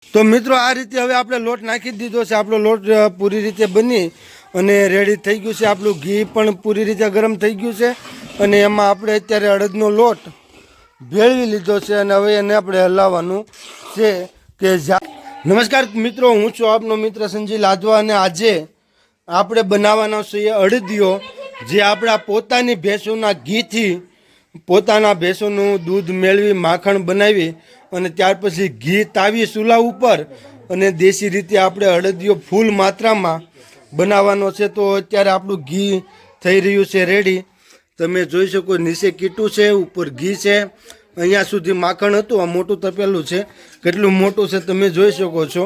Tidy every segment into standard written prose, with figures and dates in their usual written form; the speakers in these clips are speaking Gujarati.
તો મિત્રો આ રીતે હવે આપણે લોટ નાખી દીધો છે। આપણો લોટ પૂરી રીતે બની અને રેડી થઈ ગયું છે। આપણું ઘી પણ પૂરી રીતે ગરમ થઈ ગયું છે અને એમાં આપણે અત્યારે અડદનો લોટ ભેળવી લીધો છે અને હવે એને આપણે હલાવવાનું છે કે નમસ્કાર મિત્રો, હું છું આપનો મિત્ર સંજય લાદવા અને આજે આપણે બનાવવાનો છે અડદિયો, જે આપણા પોતાની ભેંસોના ઘીથી પોતાના ભેંસોનું દૂધ મેળવી માખણ બનાવી અને ત્યાર પછી ઘી તાવી ચૂલા ઉપર અને દેશી રીતે આપણે અડદિયો ફૂલ માત્રામાં બનાવવાનો છે। તો અત્યારે આપણું ઘી થઈ રહ્યું છે રેડી। તમે જોઈ શકો નીચે કીટું છે, ઉપર ઘી છે, અહીંયા સુધી માખણ હતું। આ મોટું તપેલું છે, કેટલું મોટું છે તમે જોઈ શકો છો।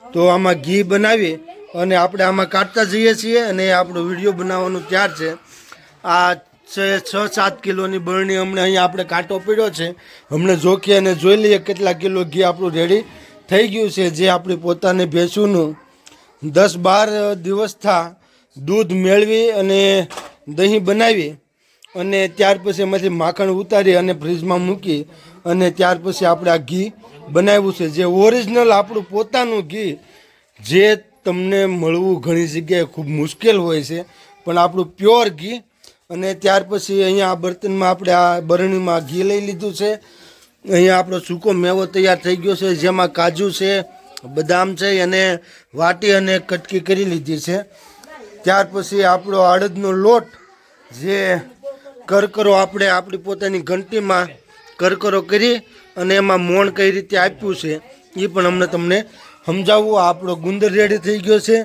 તો આમાં ઘી બનાવી અને આપણે આમાં કાઢતા જઈએ છીએ અને આપણો વિડીયો બનાવવાનું તૈયાર છે। આ 6-7 કિલોની બરણી હમણાં અહીંયા આપણે કાંટો પડ્યો છે। હમણાં જોખી અને જોઈ લઈએ કેટલા કિલો ઘી આપણું રેડી થઈ ગયું છે, જે આપણી પોતાની ભેંસુનું 10-12 દિવસથી દૂધ મેળવી અને દહીં બનાવી અને ત્યાર પછી એમાંથી માખણ ઉતારી અને ફ્રીજમાં મૂકી અને ત્યાર પછી આપણે આ ઘી બનાવ્યું છે, જે ઓરિજિનલ આપણું પોતાનું ઘી, જે તમને મળવું ઘણી જગ્યાએ ખૂબ મુશ્કેલ હોય છે, પણ આપણું પ્યોર ઘી। અને ત્યાર પછી અહીંયા આ બર્તનમાં આપણે આ બરણીમાં ઘી લઈ લીધું છે। અહીંયા આપણો સૂકો મેવો તૈયાર થઈ ગયો છે, જેમાં કાજુ છે, બદામ છે, અને વાટી અને કટકી કરી લીધી છે। ત્યાર પછી આપણો અડદનો લોટ, જે કરકરો આપણે આપણી પોતાની ઘંટીમાં કરકરો કરી અને એમાં મોણ કઈ રીતે આપ્યું છે એ પણ અમને તમને સમજાવવું। આપણો ગુંદર રેડી થઈ ગયો છે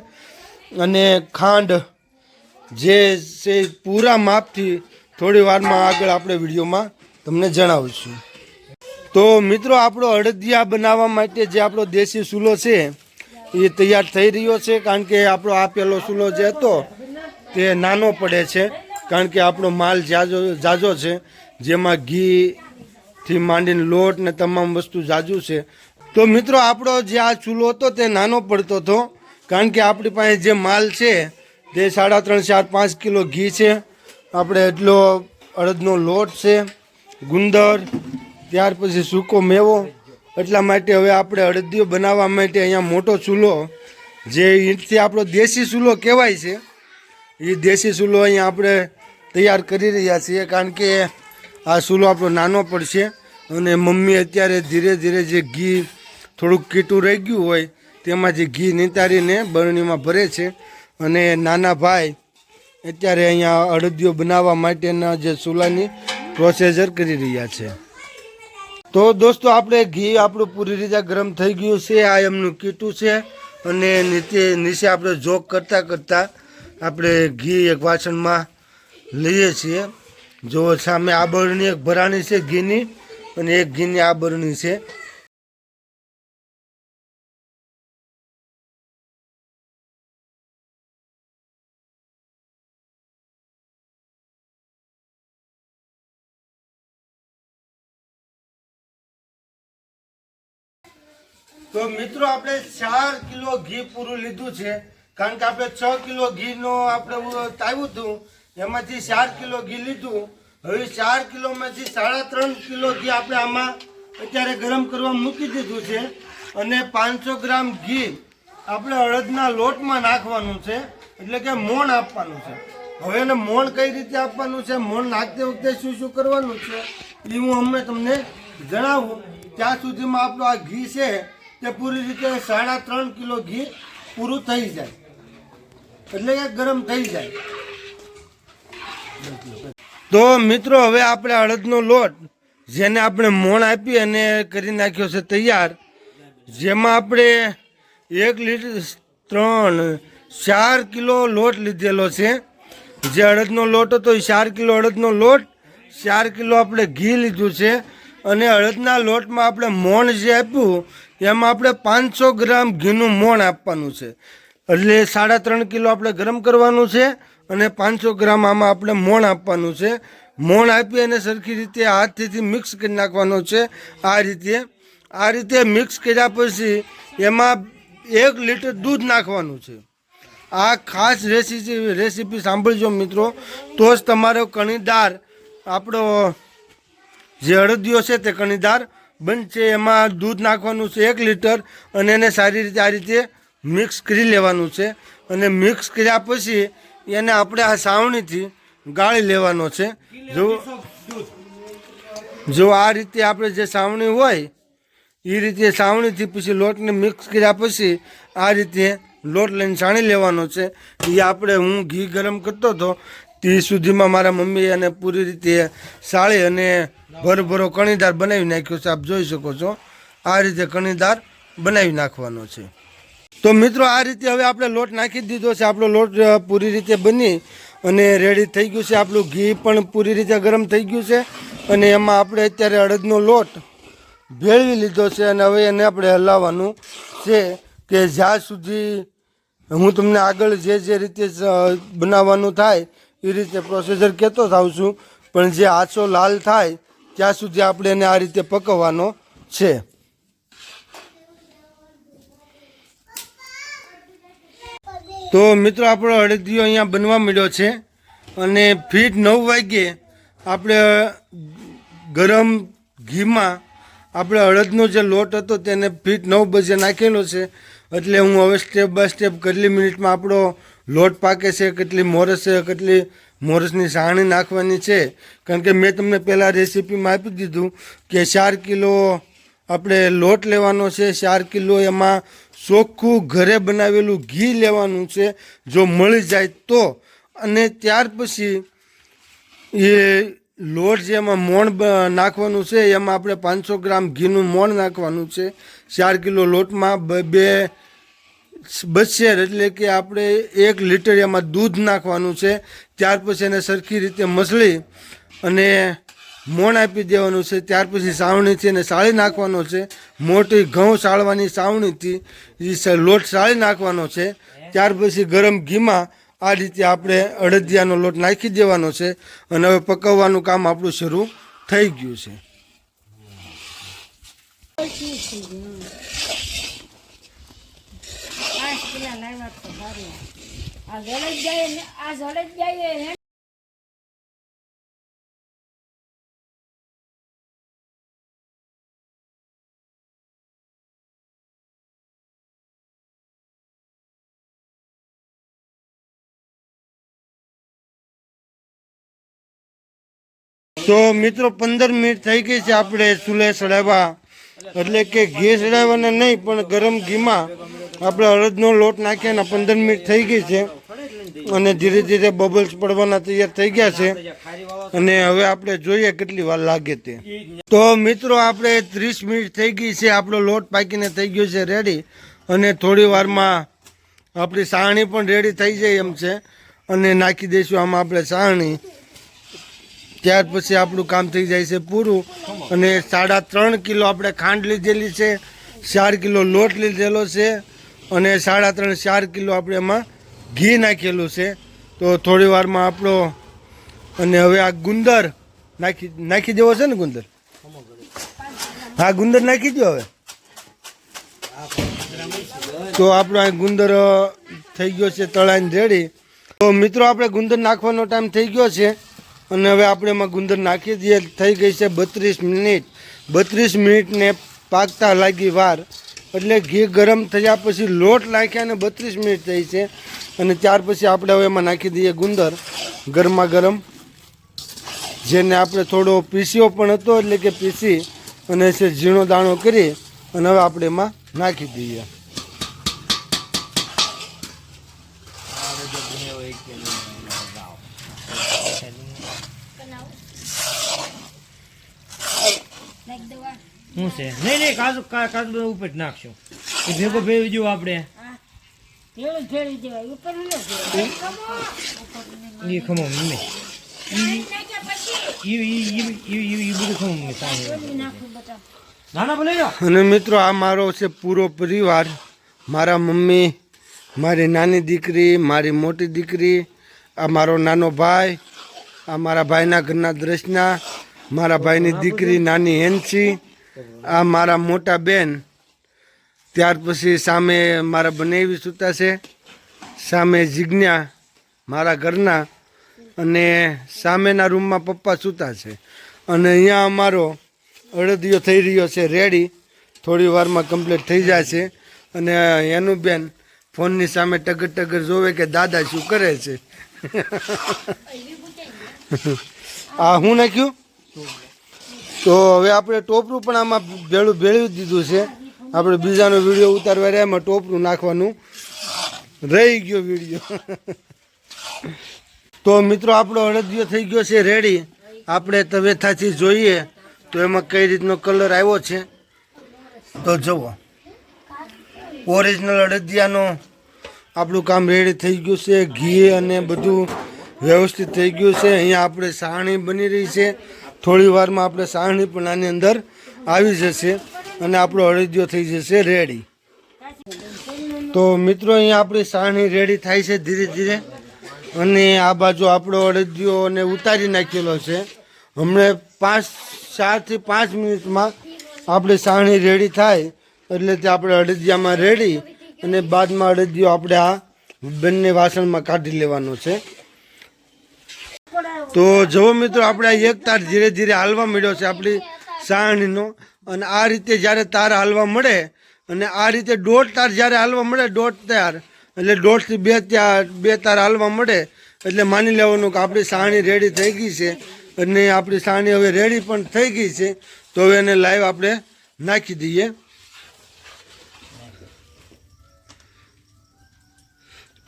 અને ખાંડ જે છે પૂરા માપથી થોડી વારમાં આગળ આપણે વિડીયોમાં તમને જણાવીશું। તો મિત્રો આપણો અડદિયા બનાવવા માટે જે આપણો દેશી ચૂલો છે એ તૈયાર થઈ રહ્યો છે, કારણ કે આપણો આ પહેલો ચૂલો જે હતો તે નાનો પડે છે, કારણ કે આપણો માલ જાજો છે, જેમાં ઘીથી માંડીને લોટ ને તમામ વસ્તુ જાજુ છે। તો મિત્રો આપણો જે આ ચૂલો હતો તે નાનો પડતો હતો, કારણ કે આપણી પાસે જે માલ છે તે 3.5-4-5 કિલો ઘી છે, આપણે એટલો અડદનો લોટ છે, ગુંદર, ત્યાર પછી સૂકો મેવો। એટલા માટે હવે આપણે અડદિયો બનાવવા માટે અહીંયા મોટો ચૂલો, જે ઈંટથી આપણો દેશી ચૂલો કહેવાય છે, એ દેશી ચૂલો અહીંયા આપણે તૈયાર કરી રહ્યા છીએ, કારણ કે આ ચૂલો આપણો નાનો પડશે અને મમ્મી અત્યારે ધીરે ધીરે જે ઘી થોડુંક કીટું રહી ગયું હોય તેમાંથી ઘી નિતારીને બરણીમાં ભરે છે અને નાના ભાઈ અત્યારે અહીંયા અડદિયો બનાવવા માટેના જે ચૂલાની પ્રોસેસર કરી રહ્યા છે। તો દોસ્તો આપણે ઘી આપણું પૂરી રીતે ગરમ થઈ ગયું છે। આ એમનું કીટું છે અને નીચે આપણે જોક કરતાં કરતાં આપણે ઘી એક વાસણમાં લઈએ છીએ। જો સામે આ બરણી એક ભરાણી છે ઘીની અને એક ઘીની આ બરણી છે। તો મિત્રો આપણે 4 કિલો ઘી પૂરું લીધું છે, કારણ કે આપણે 6 કિલો ઘીનો આપણે તાવ્યું હતું, એમાંથી 4 કિલો ઘી લીધું। હવે 4 કિલોમાંથી 3.5 કિલો ઘી આપણે આમાં અત્યારે ગરમ કરવા મૂકી દીધું છે અને 500 ગ્રામ ઘી આપણે અડદના લોટમાં નાખવાનું છે, એટલે કે મોણ આપવાનું છે। હવે એને મોણ કઈ રીતે આપવાનું છે, મોણ નાખતી વખતે શું શું કરવાનું છે એ હું હમણાં તમને જણાવું। ત્યાં સુધીમાં આપણું આ ઘી છે તે પૂરી રીતે 3.5 કિલો ઘી પૂરું થઈ જાય, એટલે કે ગરમ થઈ જાય। તો મિત્રો હવે આપણે અડદનો લોટ, જેને આપણે મોણ આપી અને કરી નાખ્યો છે તૈયાર, જેમાં આપણે 1 લીટર 4 કિલો લોટ લીધેલો છે। જે અડદનો લોટ હતો એ 4 કિલો અડદનો લોટ, 4 કિલો આપણે ઘી લીધું છે અને અડદના લોટમાં આપણે મોણ જે આપ્યું એમાં આપણે 500 ગ્રામ ઘીનું મોણ આપવાનું છે, એટલે 3.5 કિલો આપણે ગરમ કરવાનું છે અને 500 ગ્રામ આમાં આપણે મોણ આપવાનું છે। મોણ આપી અને સરખી રીતે હાથથી મિક્સ કરી નાખવાનો છે। આ રીતે મિક્સ કર્યા પછી એમાં 1 લીટર દૂધ નાખવાનું છે। આ ખાસ રેસીપી સાંભળજો મિત્રો, તો જ તમારો કણીદાર આપણો જે અડદિયો છે તે કણીદાર બનશે એમાં દૂધ નાખવાનું છે 1 લીટર અને એને સારી રીતે આ રીતે મિક્સ કરી લેવાનું છે અને મિક્સ કર્યા પછી એને આપણે આ સાવણીથી ગાળી લેવાનો છે જો આ રીતે આપણે જે સાવણી હોય એ રીતે સાવણીથી પછી લોટને મિક્સ કર્યા પછી આ રીતે લોટ લઈને છાણી લેવાનો છે એ આપણે હું ઘી ગરમ કરતો હતો તે સુધીમાં મારા મમ્મીએ એને પૂરી રીતે સાળી અને ભરભરો કણીદાર બનાવી નાખ્યો છે. આપ જોઈ શકો છો આ રીતે કણીદાર બનાવી નાખવાનો છે. તો મિત્રો આ રીતે હવે આપણે લોટ નાખી દીધો છે. આપણો લોટ પૂરી રીતે બની અને રેડી થઈ ગયું છે. આપણું ઘી પણ પૂરી રીતે ગરમ થઈ ગયું છે અને એમાં આપણે અત્યારે અડદનો લોટ ભેળવી લીધો છે અને હવે એને આપણે હલાવવાનું છે કે જ્યાં સુધી હું તમને આગળ જે રીતે બનાવવાનું થાય એ રીતે પ્રોસેસર કહેતો થાઉં છું, પણ જે આછો લાલ થાય ત્યાં સુધી આપણે એને આ રીતે પકવવાનો છે. તો મિત્રો આપણો અડદિયો અહીંયા બનવા મળ્યો છે અને ફીટ 9 વાગ્યે આપણે ગરમ ઘીમાં આપણે અડદનો જે લોટ હતો તેને ફીટ 9 બજે નાખેલો છે. એટલે હું હવે સ્ટેપ બાય સ્ટેપ કેટલી મિનિટમાં આપણો લોટ પાકે છે, કેટલી મોરસ છે, કેટલી મોરસની સાણી નાખવાની છે. કારણ કે મેં તમને પહેલાં રેસીપીમાં આપી દીધું કે 4 કિલો આપણે લોટ લેવાનો છે, 4 કિલો એમાં ચોખ્ખું ઘરે બનાવેલું ઘી લેવાનું છે જો મળી જાય તો. અને ત્યાર પછી એ લોટ જે એમાં મોણ નાખવાનું છે એમાં આપણે 500 ગ્રામ ઘીનું મોણ નાખવાનું છે. 4 કિલો લોટમાં 2 બચેર એટલે કે આપણે 1 લીટર એમાં દૂધ નાખવાનું છે. ત્યાર પછી એને સરખી રીતે મસળી અને મોણ આપી દેવાનું છે. ત્યાર પછી સાવણીથી એને સાળી નાખવાનો છે. મોટી ઘઉં સાળવાની સાવણીથી એ લોટ સાળી નાખવાનો છે. ત્યાર પછી ગરમ ઘીમાં આ રીતે આપણે અડદિયાનો લોટ નાખી દેવાનો છે અને હવે પકવવાનું કામ આપણું શરૂ થઈ ગયું છે. તો મિત્રો 15 મિનિટ થઈ ગઈ છે આપણે ચૂલે ચડાવવા, એટલે કે ઘી ચડાવવાના નહીં પણ ગરમ ઘીમાં આપણે અડદનો લોટ નાખ્યાના 15 મિનિટ થઈ ગઈ છે અને ધીરે ધીરે બબલ્સ પડવાના તૈયાર થઈ ગયા છે અને હવે આપણે જોઈએ કેટલી વાર લાગે તે. તો મિત્રો આપણે 30 મિનિટ થઈ ગઈ છે, આપણો લોટ પાકીને થઈ ગયો છે રેડી અને થોડી વારમાં આપણી સાહણી પણ રેડી થઈ જાય એમ છે અને નાખી દઈશું આમાં આપણે સાહણી. ત્યાર પછી આપણું કામ થઈ જાય છે પૂરું અને 3.5 કિલો આપણે ખાંડ લીધેલી છે, 4 કિલો લોટ લીધેલો છે અને 3.5-4 કિલો આપણે એમાં ઘી નાખેલું છે. તો થોડી વારમાં આપણો અને હવે આ ગુંદર નાખી દેવો છે ને ગુંદર? હા ગુંદર નાખી દો હવે. તો આપણો આ ગુંદર થઈ ગયો છે તળાઈને રેડી. તો મિત્રો આપણે ગુંદર નાખવાનો ટાઈમ થઈ ગયો છે અને હવે આપણે એમાં ગુંદર નાખી દઈએ. થઈ ગઈ છે 32 મિનિટ. 32 મિનિટને પાકતા લાગી વાર, એટલે ઘી ગરમ થયા પછી લોટ નાખ્યા અને 32 મિનિટ થઈ છે અને ત્યાર પછી આપણે હવે એમાં નાખી દઈએ ગુંદર ગરમા ગરમ, જેને આપણે થોડો પીસ્યો પણ હતો એટલે કે પીસી અને છે ઝીણો દાણો કરી અને હવે આપણે એમાં નાખી દઈએ. શું છે? નહીં કાજુ કાજુ ઉપર નાખશું એ ભેગો ભેળવી દઉં આપણે. એ ખમો મમ્મી અને મિત્રો આ મારો છે પૂરો પરિવાર, મારા મમ્મી, મારી નાની દીકરી, મારી મોટી દીકરી, આ મારો નાનો ભાઈ, આ મારા ભાઈના ઘરના દ્રષ્ના, મારા ભાઈની દીકરી નાની હેન્સી, આ મારા મોટા બેન, ત્યાર પછી સામે મારા બનેવી સૂતા છે, સામે જીજ્ઞા મારા ઘરના અને સામેના રૂમમાં પપ્પા સૂતા છે અને અહીંયા અમારો અડદિયો થઈ રહ્યો છે રેડી. થોડી વારમાં કમ્પ્લીટ થઈ જાય છે. અને એનું બેન ફોનની સામે ટગર ટગર જોવે કે દાદા શું કરે છે. આ હું નાખ્યું તો હવે આપણે ટોપરું પણ આમાં ભેળવી દીધું છે. આપણે બીજાનો વિડીયો ઉતારવા રહ્યા એમાં ટોપરું નાખવાનું રહી ગયો વિડીયો. તો મિત્રો આપણો અડદિયો થઈ ગયો છે રેડી. આપણે તવેથાથી જોઈએ તો એમાં કઈ રીતનો કલર આવ્યો છે તો જુઓ. ઓરિજિનલ અડદિયાનો આપણું કામ રેડી થઈ ગયું છે. ઘી અને બધું વ્યવસ્થિત થઈ ગયું છે. અહીંયા આપણે સાહણી બની રહી છે. થોડી વારમાં આપણે સાહણી પણ આની અંદર આવી જશે અને આપણો અડદિયો થઈ જશે રેડી. તો મિત્રો અહીંયા આપણી સાહણી રેડી થાય છે ધીરે ધીરે. અને આ બાજુ આપણો અડદિયો અને ઉતારી નાખેલો છે. હમણાં 4 થી 5 મિનિટમાં આપણી સાહણી રેડી થાય એટલે તે આપણે અડદિયામાં રેડી અને બાદમાં અડદિયો આપણે આ બંને વાસણમાં કાઢી લેવાનો છે. તો જુઓ મિત્રો આપણે આ એક તાર ધીરે ધીરે હાલવા મળ્યો છે આપણી સાહણીનો. અને આ રીતે જ્યારે તાર હાલવા મળે અને આ રીતે 1.5 તાર જ્યારે હાલવા મળે 1.5 તાર એટલે 1.5 થી 2 તાર હાલવા મળે એટલે માની લેવાનું કે આપણી સાહણી રેડી થઈ ગઈ છે. અને આપણી સાહણી હવે રેડી પણ થઈ ગઈ છે. તો હવે એને લાઈવ આપણે નાખી દઈએ.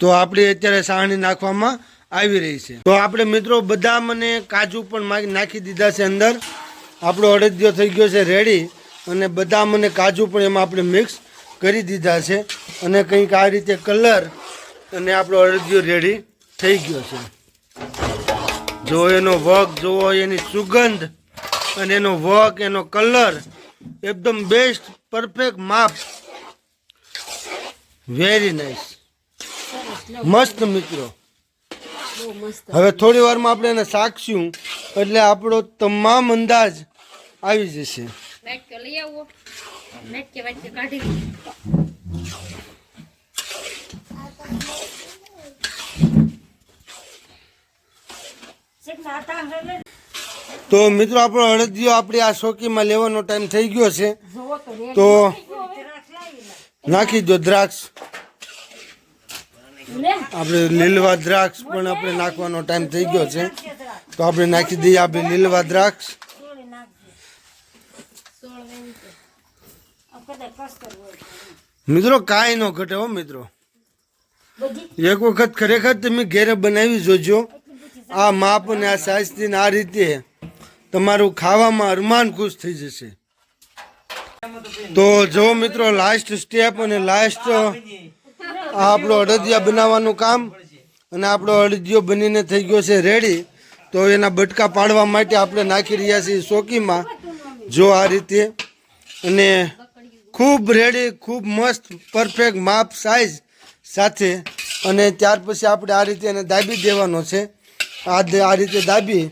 તો આપણે અત્યારે સાહણી નાખવામાં આવી રહી છે. તો આપણે મિત્રો બદામ અને કાજુ પણ નાખી દીધા છે અંદર. આપણો અડદિયો થઈ ગયો છે રેડી અને બદામ અને કાજુ પણ એમાં આપણે મિક્સ કરી દીધા છે. અને કંઈક આ રીતે કલર અને આપણો અડદિયો રેડી થઈ ગયો છે. જો એનો વર્ક જોવો, એની સુગંધ અને એનો વર્ક, એનો કલર એકદમ બેસ્ટ પરફેક્ટ માપ. વેરી નાઇસ, મસ્ત મિત્રો. હવે થોડી વારમાં આપણે એને શાકશું એટલે આપણો તમામ અંદાજ આવી જશે. તો મિત્રો આપણો અડદિયો આપણી આ શોકીમાં લેવાનો ટાઈમ થઈ ગયો છે. તો નાખી દો દ્રાક્ષ. આપણે લીલવા દ્રાક્ષ પણ આપણે નાખવાનો ટાઈમ થઈ ગયો છે. તો આપણે નાખી દઈએ આપણે લીલવા દ્રાક્ષ. મિત્રો કાંઈ ન ઘટે હો મિત્રો. એક વખત ખરેખર તમે ઘેરે બનાવી જોજો. આ માપ અને આ સાઈઝથી આ રીતે તમારું ખાવામાં અરમાન ખુશ થઈ જશે. તો જો મિત્રો લાસ્ટ સ્ટેપ અને લાસ્ટ આ આપણો અડદિયા બનાવવાનું કામ. અને આપણો અડદિયો બનીને થઈ ગયો છે રેડી. તો એના બટકા પાડવા માટે આપણે નાખી રહ્યા છીએ ચોકીમાં. જો આ રીતે અને ખૂબ રેડી, ખૂબ મસ્ત પરફેક્ટ માપ સાઈઝ સાથે. અને ત્યાર પછી આપણે આ રીતે એને દાબી દેવાનો છે. આ રીતે દાબી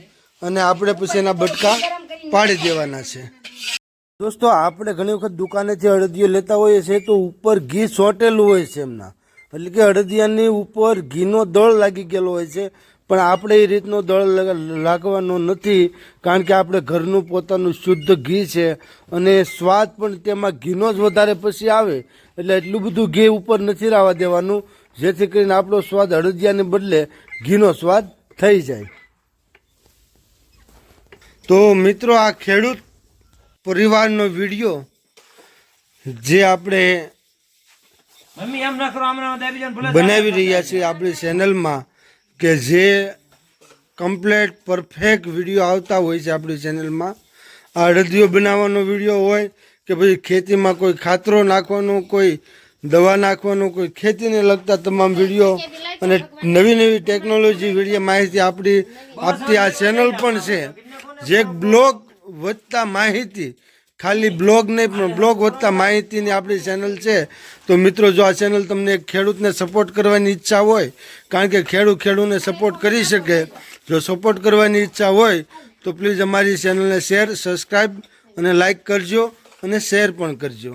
અને આપણે પછી એના બટકા પાડી દેવાના છે. દોસ્તો આપણે ઘણી વખત દુકાનેથી અડદિયો લેતા હોઈએ છીએ તો ઉપર ઘી ચોંટેલું હોય છે એમના. એટલે કે અડદિયાની ઉપર ઘીનો દળ લાગી ગયેલો હોય છે. પણ આપણે એ રીતનો દળ લાગવાનો નથી. કારણ કે આપણે ઘરનું પોતાનું શુદ્ધ ઘી છે અને સ્વાદ પણ તેમાં ઘીનો જ વધારે પછી આવે. એટલે એટલું બધું ઘી ઉપર નથી રહેવા દેવાનું જેથી કરીને આપણો સ્વાદ અડદિયાને બદલે ઘીનો સ્વાદ થઈ જાય. તો મિત્રો આ ખેડૂત પરિવારનો વિડીયો જે આપણે બનાવી રહ્યા છીએ આપણી ચેનલમાં, કે જે કમ્પ્લેટ પરફેક્ટ વિડીયો આવતા હોય છે આપણી ચેનલમાં. આ અડદિયો બનાવવાનો વિડીયો હોય કે પછી ખેતીમાં કોઈ ખાતરો નાખવાનો, કોઈ દવા નાખવાનો, કોઈ ખેતીને લગતા તમામ વિડીયો અને નવી નવી ટેકનોલોજી વિડીયો માહિતી આપતી આ ચેનલ પણ છે. જે બ્લોગ વધતા માહિતી, ખાલી બ્લોગ નહીં પણ બ્લોગ વધતા માહિતીની આપણી ચેનલ છે. તો મિત્રો જો આ ચેનલ તમને એક ખેડૂતને સપોર્ટ કરવાની ઈચ્છા હોય, કારણ કે ખેડૂતને સપોર્ટ કરી શકે, જો સપોર્ટ કરવાની ઈચ્છા હોય તો પ્લીઝ અમારી ચેનલને શેર, સબસ્ક્રાઈબ અને લાઈક કરજો અને શેર પણ કરજો.